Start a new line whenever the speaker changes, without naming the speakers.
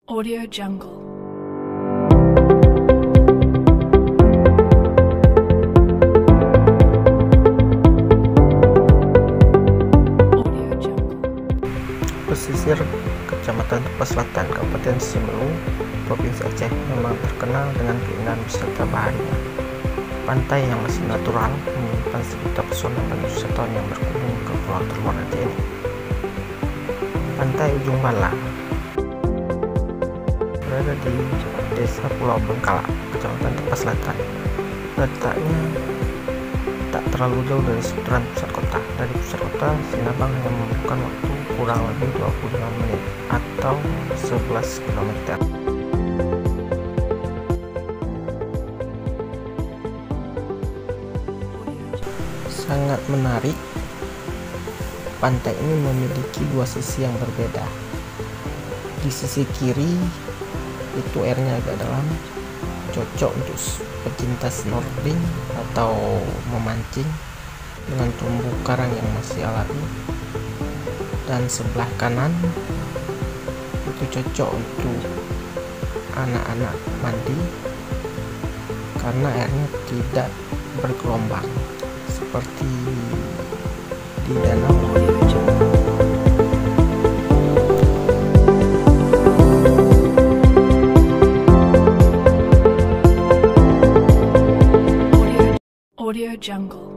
Audio Jungle.
Pesisir Kecamatan Tepas Selatan, Kabupaten Simeulue, Provinsi Aceh memang terkenal dengan keindahan wisata baharinya. Pantai yang masih natural menyimpan sejuta pesona bagi wisatawan yang berkunjung ke pulau terluar Aceh ini. Pantai Ujung Bala berada di Desa Pulau Bengkala, Kecamatan Tepas Selatan. Letaknya tak terlalu jauh dari seputaran pusat kota. Dari pusat kota, Sinabang hanya membutuhkan waktu kurang lebih 25 menit atau 11 km. Sangat menarik, pantai ini memiliki dua sisi yang berbeda. Di sisi kiri itu airnya agak dalam, cocok untuk pecinta snorkeling atau memancing dengan terumbu karang yang masih alami. Dan sebelah kanan itu cocok untuk anak-anak mandi karena airnya tidak bergelombang seperti di danau.
Audio Jungle.